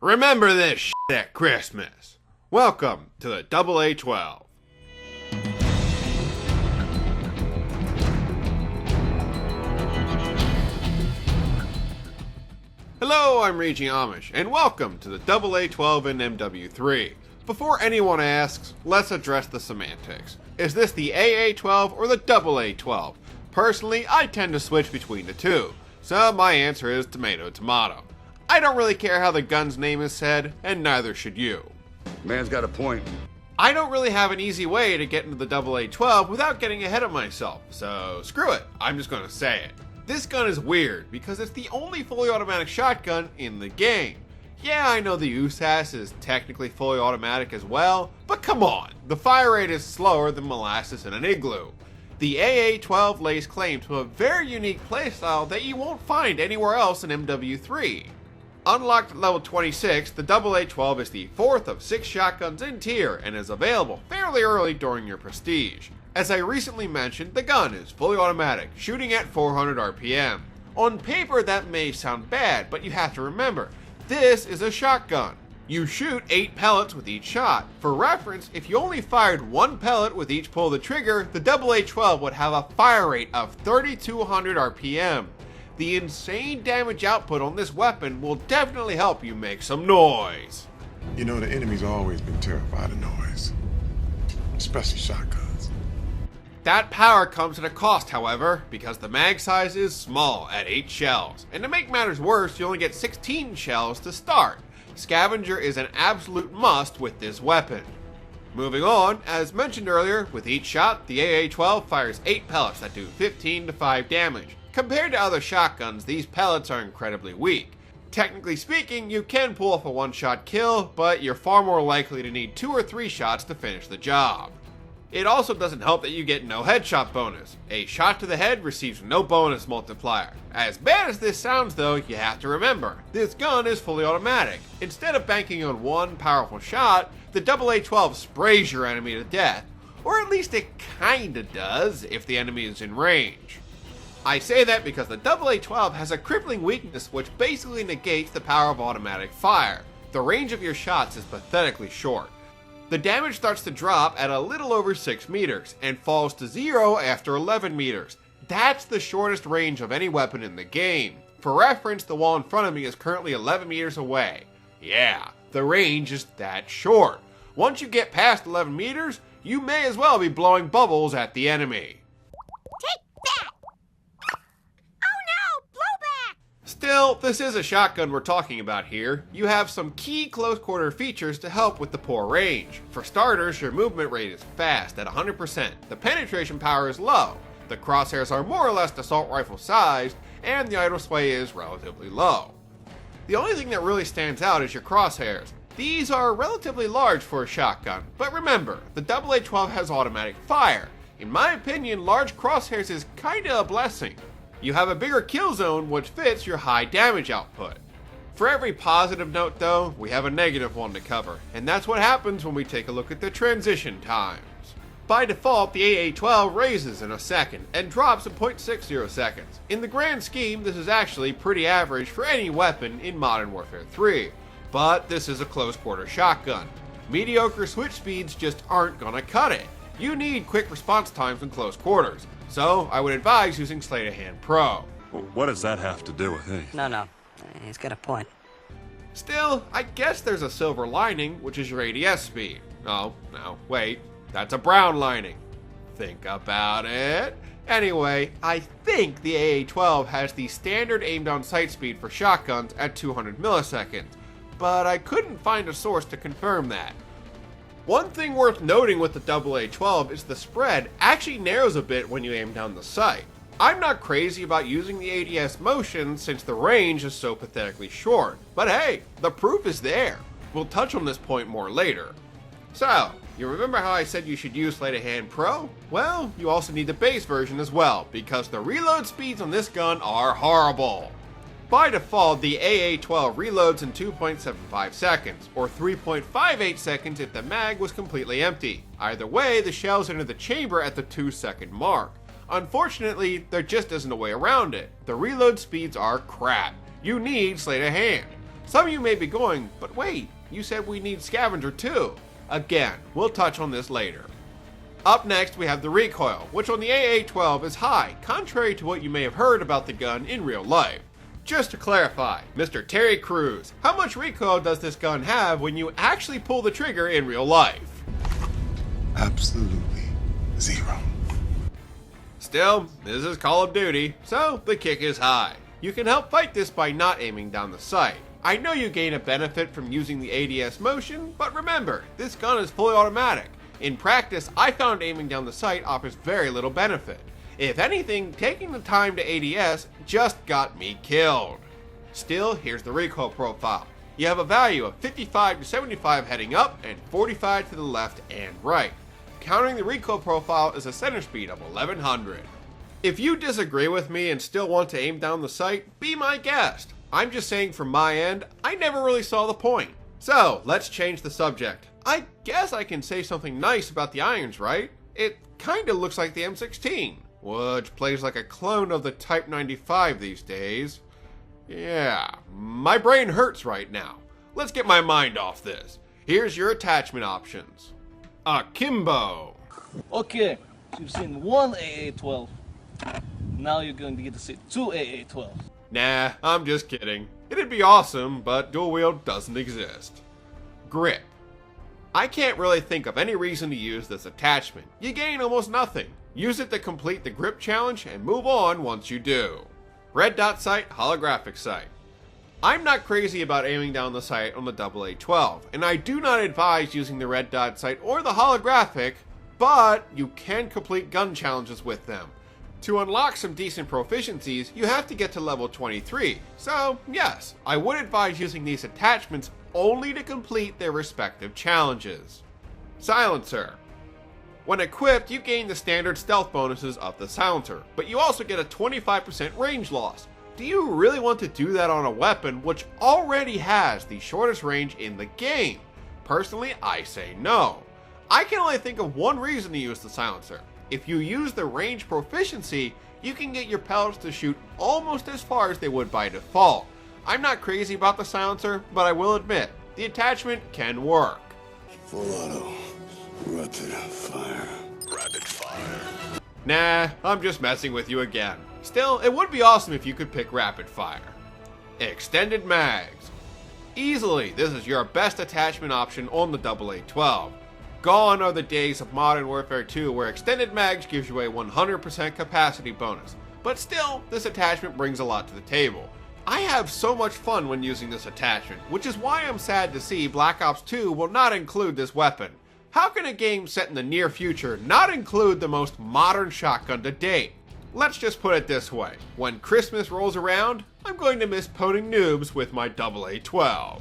Remember this shit at Christmas. Welcome to the AA-12. Hello, I'm Raging Amish, and welcome to the AA-12 and MW3. Before anyone asks, let's address the semantics. Is this the AA-12 or the AA-12? Personally, I tend to switch between the two, so my answer is tomato tomato. I don't really care how the gun's name is said, and neither should you. Man's got a point. I don't really have an easy way to get into the AA-12 without getting ahead of myself, so screw it, I'm just gonna say it. This gun is weird because it's the only fully automatic shotgun in the game. Yeah, I know the USAS is technically fully automatic as well, but come on, the fire rate is slower than molasses in an igloo. The AA-12 lays claim to a very unique playstyle that you won't find anywhere else in MW3. Unlocked at level 26, the AA-12 is the fourth of 6 shotguns in tier and is available fairly early during your prestige. As I recently mentioned, the gun is fully automatic, shooting at 400 RPM. On paper that may sound bad, but you have to remember, this is a shotgun. You shoot 8 pellets with each shot. For reference, if you only fired 1 pellet with each pull of the trigger, the AA-12 would have a fire rate of 3200 RPM. The insane damage output on this weapon will definitely help you make some noise. You know, the enemy's always been terrified of noise, especially shotguns. That power comes at a cost, however, because the mag size is small at 8 shells. And to make matters worse, you only get 16 shells to start. Scavenger is an absolute must with this weapon. Moving on, as mentioned earlier, with each shot, the AA-12 fires 8 pellets that do 15 to 5 damage. Compared to other shotguns, these pellets are incredibly weak. Technically speaking, you can pull off a one-shot kill, but you're far more likely to need 2 or 3 shots to finish the job. It also doesn't help that you get no headshot bonus. A shot to the head receives no bonus multiplier. As bad as this sounds though, you have to remember, this gun is fully automatic. Instead of banking on one powerful shot, the AA-12 sprays your enemy to death. Or at least it kinda does if the enemy is in range. I say that because the AA-12 has a crippling weakness which basically negates the power of automatic fire. The range of your shots is pathetically short. The damage starts to drop at a little over 6 meters and falls to 0 after 11 meters. That's the shortest range of any weapon in the game. For reference, the wall in front of me is currently 11 meters away. Yeah, the range is that short. Once you get past 11 meters, you may as well be blowing bubbles at the enemy. Still, this is a shotgun we're talking about here. You have some key close quarter features to help with the poor range. For starters, your movement rate is fast at 100%. The penetration power is low. The crosshairs are more or less assault rifle sized, and the idle sway is relatively low. The only thing that really stands out is your crosshairs. These are relatively large for a shotgun, but remember, the AA-12 has automatic fire. In my opinion, large crosshairs is kinda a blessing. You have a bigger kill zone which fits your high damage output. For every positive note though, we have a negative one to cover, and that's what happens when we take a look at the transition times. By default, the AA-12 raises in a second and drops in 0.60 seconds. In the grand scheme, this is actually pretty average for any weapon in Modern Warfare 3, but this is a close quarter shotgun. Mediocre switch speeds just aren't gonna cut it. You need quick response times in close quarters. So, I would advise using Sleight of Hand Pro. Well, what does that have to do with anything? No. He's got a point. Still, I guess there's a silver lining, which is your ADS speed. No, wait, that's a brown lining. Think about it. Anyway, I think the AA-12 has the standard aim-down sight speed for shotguns at 200 milliseconds, but I couldn't find a source to confirm that. One thing worth noting with the AA-12 is the spread actually narrows a bit when you aim down the sight. I'm not crazy about using the ADS motion since the range is so pathetically short, but hey, the proof is there. We'll touch on this point more later. So, you remember how I said you should use Sleight of Hand Pro? Well, you also need the base version as well, because the reload speeds on this gun are horrible. By default, the AA-12 reloads in 2.75 seconds, or 3.58 seconds if the mag was completely empty. Either way, the shells enter the chamber at the 2-second mark. Unfortunately, there just isn't a way around it. The reload speeds are crap. You need Sleight of Hand. Some of you may be going, but wait, you said we need scavenger too. Again, we'll touch on this later. Up next, we have the recoil, which on the AA-12 is high, contrary to what you may have heard about the gun in real life. Just to clarify, Mr. Terry Crews, how much recoil does this gun have when you actually pull the trigger in real life? Absolutely zero. Still, this is Call of Duty, so the kick is high. You can help fight this by not aiming down the sight. I know you gain a benefit from using the ADS motion, but remember, this gun is fully automatic. In practice, I found aiming down the sight offers very little benefit. If anything, taking the time to ADS just got me killed. Still, here's the recoil profile. You have a value of 55 to 75 heading up and 45 to the left and right. Countering the recoil profile is a center speed of 1100. If you disagree with me and still want to aim down the sight, be my guest. I'm just saying from my end, I never really saw the point. So, let's change the subject. I guess I can say something nice about the irons, right? It kinda looks like the M16, which plays like a clone of the Type 95 these days. Yeah, my brain hurts right now. Let's get my mind off this. Here's your attachment options. Akimbo. Okay, you've seen one AA-12. Now you're going to get to see two AA-12. Nah, I'm just kidding. It'd be awesome, but dual wield doesn't exist. Grip. I can't really think of any reason to use this attachment. You gain almost nothing. Use it to complete the grip challenge and move on once you do. Red dot sight, holographic sight. I'm not crazy about aiming down the sight on the AA-12, and I do not advise using the red dot sight or the holographic, but you can complete gun challenges with them. To unlock some decent proficiencies, you have to get to level 23, so yes, I would advise using these attachments only to complete their respective challenges. Silencer. When equipped, you gain the standard stealth bonuses of the silencer, but you also get a 25% range loss. Do you really want to do that on a weapon which already has the shortest range in the game? Personally, I say no. I can only think of one reason to use the silencer. If you use the range proficiency, you can get your pellets to shoot almost as far as they would by default. I'm not crazy about the silencer, but I will admit, the attachment can work. Full auto. Rapid fire. Rapid fire. Nah, I'm just messing with you again. Still, it would be awesome if you could pick rapid fire. Extended mags. Easily, this is your best attachment option on the AA-12. Gone are the days of Modern Warfare 2 where extended mags gives you a 100% capacity bonus, but still, this attachment brings a lot to the table. I have so much fun when using this attachment, which is why I'm sad to see Black Ops 2 will not include this weapon. How can a game set in the near future not include the most modern shotgun to date? Let's just put it this way, when Christmas rolls around, I'm going to miss poning noobs with my AA-12.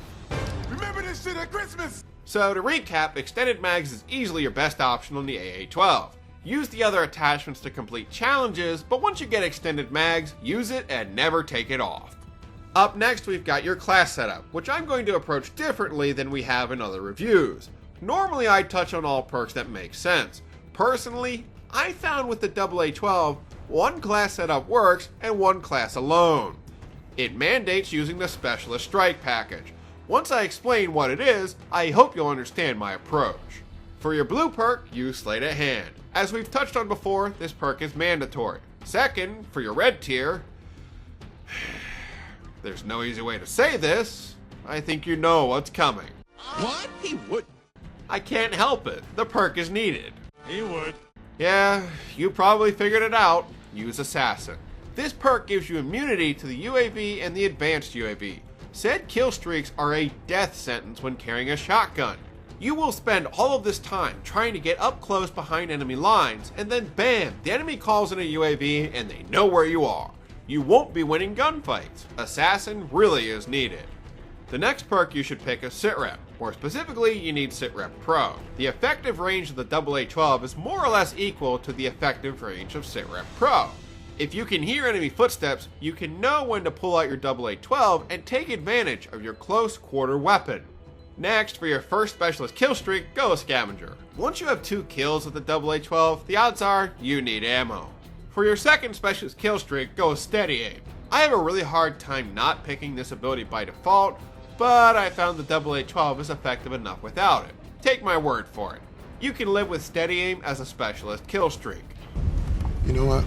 Remember this shit at Christmas! So to recap, extended mags is easily your best option on the AA-12. Use the other attachments to complete challenges, but once you get extended mags, use it and never take it off. Up next, we've got your class setup, which I'm going to approach differently than we have in other reviews. Normally, I touch on all perks that make sense. Personally, I found with the AA-12, one class setup works and one class alone. It mandates using the Specialist Strike package. Once I explain what it is, I hope you'll understand my approach. For your blue perk, use Sleight of Hand. As we've touched on before, this perk is mandatory. Second, for your red tier, there's no easy way to say this, I think you know what's coming. What? He would. I can't help it, the perk is needed. He would. Yeah, you probably figured it out. Use Assassin. This perk gives you immunity to the UAV and the advanced UAV. Said kill streaks are a death sentence when carrying a shotgun. You will spend all of this time trying to get up close behind enemy lines, and then bam, the enemy calls in a UAV and they know where you are. You won't be winning gunfights. Assassin really is needed. The next perk you should pick is Sitrep. More specifically, you need Sitrep Pro. The effective range of the AA-12 is more or less equal to the effective range of Sitrep Pro. If you can hear enemy footsteps, you can know when to pull out your AA-12 and take advantage of your close quarter weapon. Next, for your first specialist kill streak, go with Scavenger. Once you have 2 kills with the AA-12, the odds are you need ammo. For your second specialist kill streak, go with Steady Aim. I have a really hard time not picking this ability by default, but I found the AA-12 is effective enough without it. Take my word for it. You can live with steady aim as a specialist kill streak. You know what?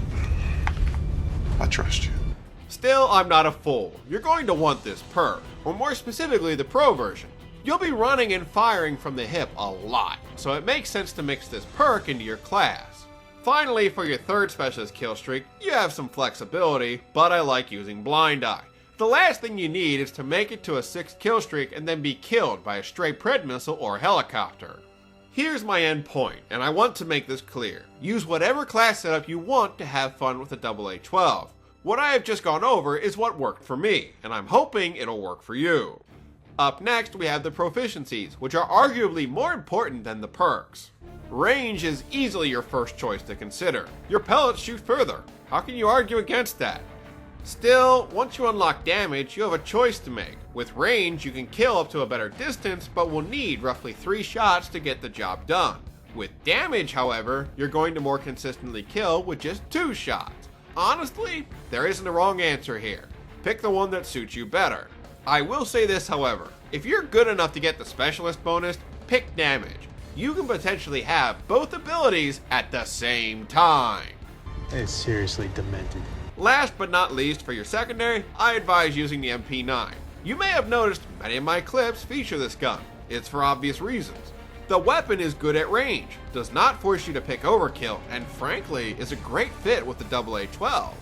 I trust you. Still, I'm not a fool. You're going to want this perk, or more specifically the pro version. You'll be running and firing from the hip a lot, so it makes sense to mix this perk into your class. Finally, for your third specialist kill streak, you have some flexibility, but I like using Blind Eye. The last thing you need is to make it to a 6th kill streak and then be killed by a stray Pred missile or helicopter. Here's my end point, and I want to make this clear. Use whatever class setup you want to have fun with the AA-12. What I have just gone over is what worked for me, and I'm hoping it'll work for you. Up next, we have the proficiencies, which are arguably more important than the perks. Range is easily your first choice to consider. Your pellets shoot further. How can you argue against that? Still, once you unlock damage, you have a choice to make. With range, you can kill up to a better distance, but will need roughly 3 shots to get the job done. With damage, however, you're going to more consistently kill with just 2 shots. Honestly, there isn't a wrong answer here. Pick the one that suits you better. I will say this, however, if you're good enough to get the specialist bonus, pick damage. You can potentially have both abilities at the same time. It's seriously demented. Last but not least, for your secondary, I advise using the MP9. You may have noticed many of my clips feature this gun. It's for obvious reasons. The weapon is good at range, does not force you to pick overkill, and frankly, is a great fit with the AA-12.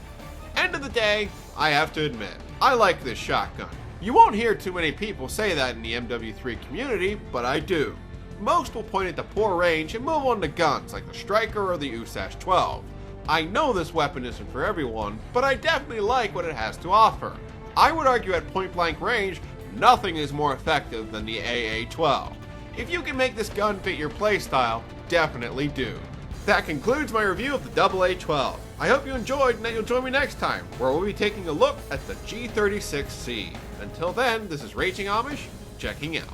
End of the day, I have to admit, I like this shotgun. You won't hear too many people say that in the MW3 community, but I do. Most will point at the poor range and move on to guns like the Striker or the USAS-12. I know this weapon isn't for everyone, but I definitely like what it has to offer. I would argue at point blank range, nothing is more effective than the AA-12. If you can make this gun fit your playstyle, definitely do. That concludes my review of the AA-12. I hope you enjoyed and that you'll join me next time, where we'll be taking a look at the G36C. Until then, this is Raging Amish, checking out.